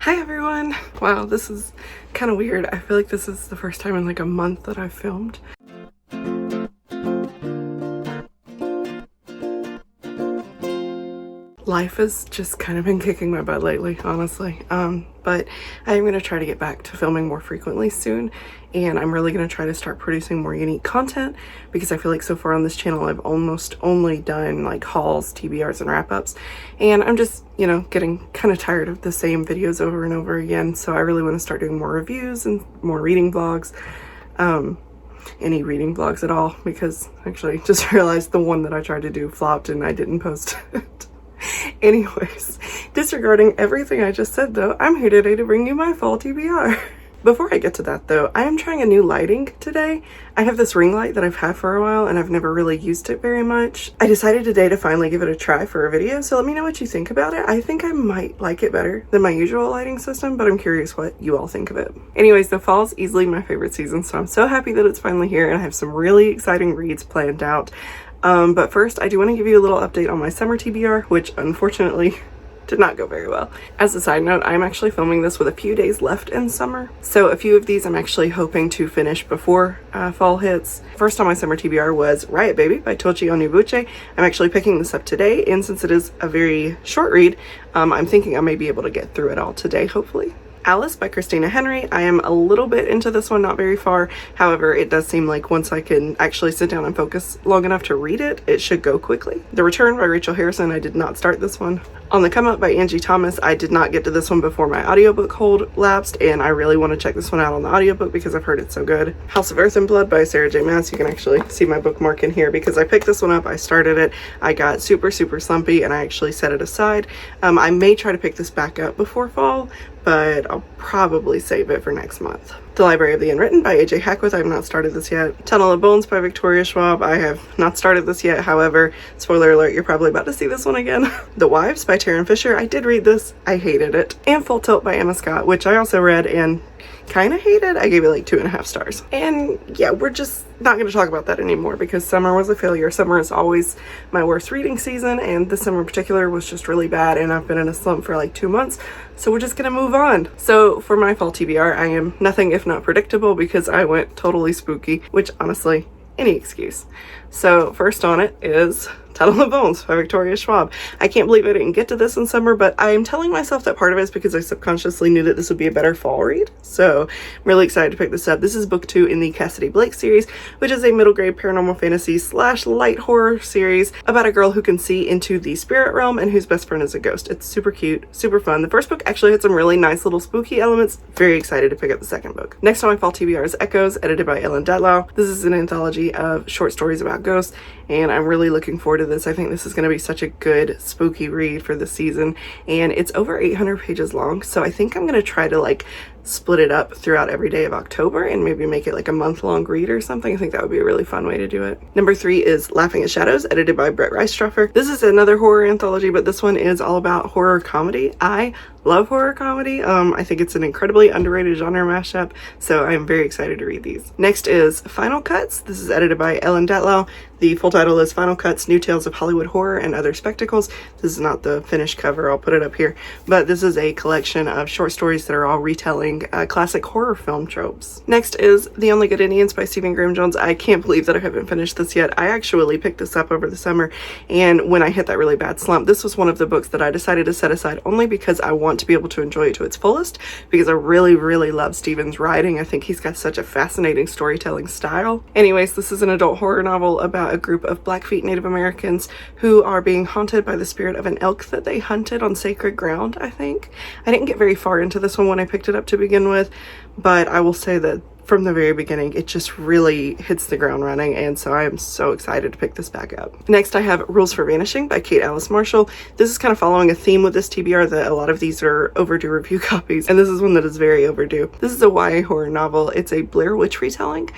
Hi everyone! Wow, this is kind of weird. I feel like this is the first time in like a month that I've filmed. Life has just kind of been kicking my butt lately, honestly. But I am going to try to get back to filming more frequently soon, and I'm really going to try to start producing more unique content because I feel like so far on this channel I've almost only done like hauls, TBRs, and wrap-ups, and I'm just, you know, getting kind of tired of the same videos over and over again. So I really want to start doing more reviews and more reading vlogs. Any reading vlogs at all, because actually just realized the one that I tried to do flopped and I didn't post it. Anyways, disregarding everything I just said though, I'm here today to bring you my fall TBR. Before I get to that though, I am trying a new lighting today. I have this ring light that I've had for a while and I've never really used it very much. I decided today to finally give it a try for a video, so let me know what you think about it. I think I might like it better than my usual lighting system, but I'm curious what you all think of it. Anyways, the fall is easily my favorite season, so I'm so happy that it's finally here and I have some really exciting reads planned out. But first, I do want to give you a little update on my summer TBR, which unfortunately did not go very well. As a side note, I'm actually filming this with a few days left in summer, so a few of these I'm actually hoping to finish before fall hits. First on my summer TBR was Riot Baby by Tochi Onyebuchi. I'm actually picking this up today, and since it is a very short read, I'm thinking I may be able to get through it all today, hopefully. Alice by Christina Henry. I am a little bit into this one, not very far. However, it does seem like once I can actually sit down and focus long enough to read it, it should go quickly. The Return by Rachel Harrison. I did not start this one. On the Come Up by Angie Thomas. I did not get to this one before my audiobook hold lapsed, and I really want to check this one out on the audiobook because I've heard it's so good. House of Earth and Blood by Sarah J. Maas. You can actually see my bookmark in here because I picked this one up, I started it, I got super slumpy, and I actually set it aside. I may try to pick this back up before fall, but I'll probably save it for next month. The Library of the Unwritten by A.J. Hackworth. I have not started this yet. Tunnel of Bones by Victoria Schwab. I have not started this yet. However, spoiler alert, you're probably about to see this one again. The Wives by Taryn Fisher. I did read this. I hated it. And Full Tilt by Emma Scott, which I also read and kind of hated. I gave it like 2.5 stars. And yeah, we're just not going to talk about that anymore because summer was a failure. Summer is always my worst reading season, and this summer in particular was just really bad, and I've been in a slump for like 2 months, so we're just gonna move on. So for my fall TBR, I am nothing if not predictable because I went totally spooky, which honestly, any excuse. So first on it is Tunnel of Bones by Victoria Schwab. I can't believe I didn't get to this in summer, but I am telling myself that part of it is because I subconsciously knew that this would be a better fall read. So I'm really excited to pick this up. This is book 2 in the Cassidy Blake series, which is a middle grade paranormal fantasy / light horror series about a girl who can see into the spirit realm and whose best friend is a ghost. It's super cute, super fun. The first book actually had some really nice little spooky elements. Very excited to pick up the second book. Next on my fall TBR is Echoes, edited by Ellen Detlow. This is an anthology of short stories about ghosts, and I'm really looking forward to this. I think this is going to be such a good spooky read for the season, and it's over 800 pages long, so I think I'm going to try to like split it up throughout every day of October and maybe make it like a month-long read or something. I think that would be a really fun way to do it. Number 3 is Laughing at Shadows, edited by Brett Reistruffer. This is another horror anthology, but this one is all about horror comedy. I love horror comedy. I think it's an incredibly underrated genre mashup, so I'm very excited to read these. Next is Final Cuts. This is edited by Ellen Detlow. The full title is Final Cuts, New Tales of Hollywood Horror and Other Spectacles. This is not the finished cover, I'll put it up here, but this is a collection of short stories that are all retelling classic horror film tropes. Next is The Only Good Indians by Stephen Graham Jones. I can't believe that I haven't finished this yet. I actually picked this up over the summer, and when I hit that really bad slump, this was one of the books that I decided to set aside only because I want to be able to enjoy it to its fullest, because I really love Stephen's writing. I think he's got such a fascinating storytelling style. Anyways, this is an adult horror novel about a group of Blackfeet Native Americans who are being haunted by the spirit of an elk that they hunted on sacred ground, I think. I didn't get very far into this one when I picked it up to begin with, but I will say that from the very beginning, it just really hits the ground running, and so I am so excited to pick this back up. Next, I have Rules for Vanishing by Kate Alice Marshall. This is kind of following a theme with this TBR that a lot of these are overdue review copies, and this is one that is very overdue. This is a YA horror novel. It's a Blair Witch retelling,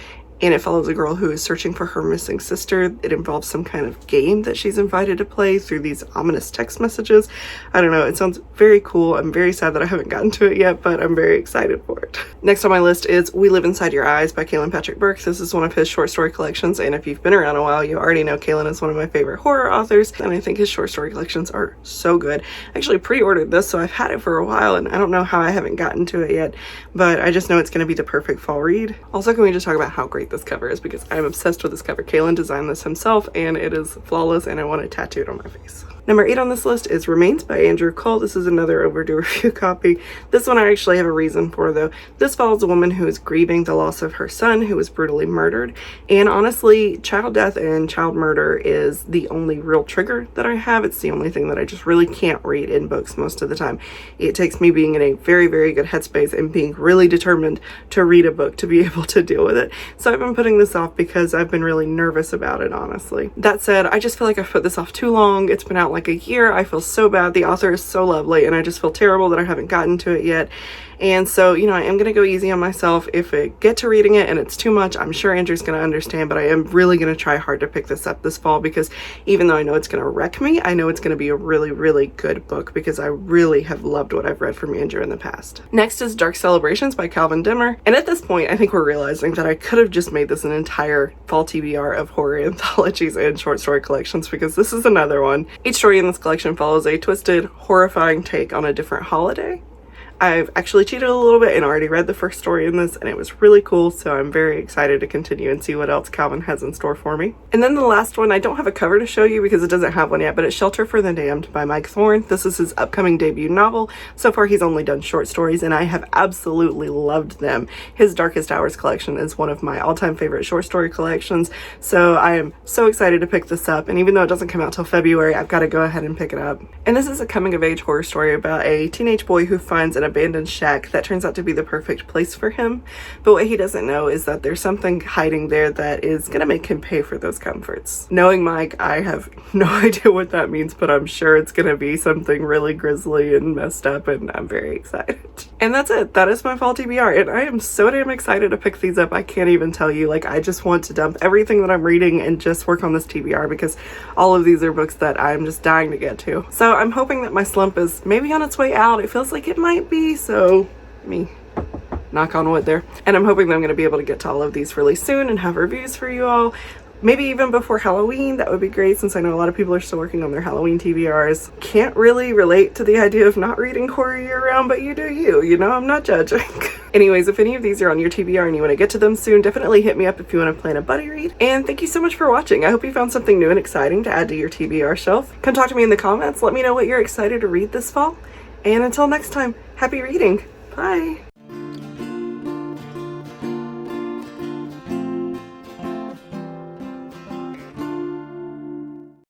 and it follows a girl who is searching for her missing sister. It involves some kind of game that she's invited to play through these ominous text messages. I don't know, it sounds very cool. I'm very sad that I haven't gotten to it yet, but I'm very excited for it. Next on my list is We Live Inside Your Eyes by Kalen Patrick Burke. This is one of his short story collections, and if you've been around a while, you already know Kalen is one of my favorite horror authors, and I think his short story collections are so good. I actually pre-ordered this, so I've had it for a while, and I don't know how I haven't gotten to it yet, but I just know it's going to be the perfect fall read. Also, can we just talk about how great this cover is, because I'm obsessed with this cover. Kalen designed this himself, and it is flawless, and I want it tattooed on my face. Number 8 on this list is Remains by Andrew Cole. This is another overdue review copy. This one I actually have a reason for, though. This follows a woman who is grieving the loss of her son who was brutally murdered. And honestly, child death and child murder is the only real trigger that I have. It's the only thing that I just really can't read in books most of the time. It takes me being in a very, very good headspace and being really determined to read a book to be able to deal with it. So I've been putting this off because I've been really nervous about it, honestly. That said, I just feel like I've put this off too long. It's been out like a year. I feel so bad. The author is so lovely, and I just feel terrible that I haven't gotten to it yet. And so, you know, I am going to go easy on myself. If I get to reading it and it's too much, I'm sure Andrew's going to understand, but I am really going to try hard to pick this up this fall, because even though I know it's going to wreck me, I know it's going to be a really, really good book, because I really have loved what I've read from Andrew in the past. Next is Dark Celebrations by Calvin Dimmer. And at this point, I think we're realizing that I could have just made this an entire fall TBR of horror anthologies and short story collections, because this is another one. Each story in this collection follows a twisted, horrifying take on a different holiday. I've actually cheated a little bit and already read the first story in this, and it was really cool, so I'm very excited to continue and see what else Calvin has in store for me. And then the last one, I don't have a cover to show you because it doesn't have one yet, but it's Shelter for the Damned by Mike Thorne. This is his upcoming debut novel. So far he's only done short stories, and I have absolutely loved them. His Darkest Hours collection is one of my all-time favorite short story collections, so I am so excited to pick this up, and even though it doesn't come out till February, I've got to go ahead and pick it up. And this is a coming-of-age horror story about a teenage boy who finds an abandoned shack that turns out to be the perfect place for him, but what he doesn't know is that there's something hiding there that is gonna make him pay for those comforts. Knowing Mike, I have no idea what that means, but I'm sure it's gonna be something really grisly and messed up, and I'm very excited. And that's it. That is my fall TBR, and I am so damn excited to pick these up. I can't even tell you. Like, I just want to dump everything that I'm reading and just work on this TBR, because all of these are books that I'm just dying to get to. So I'm hoping that my slump is maybe on its way out. It feels like it might be, so me knock on wood there. And I'm hoping that I'm going to be able to get to all of these really soon and have reviews for you all. Maybe even before Halloween. That would be great, since I know a lot of people are still working on their Halloween TBRs. Can't really relate to the idea of not reading horror year-round, but you do you know, I'm not judging. Anyways, if any of these are on your TBR and you want to get to them soon, definitely hit me up if you want to plan a buddy read. And thank you so much for watching. I hope you found something new and exciting to add to your TBR shelf. Come talk to me in the comments. Let me know what you're excited to read this fall. And until next time, happy reading. Bye.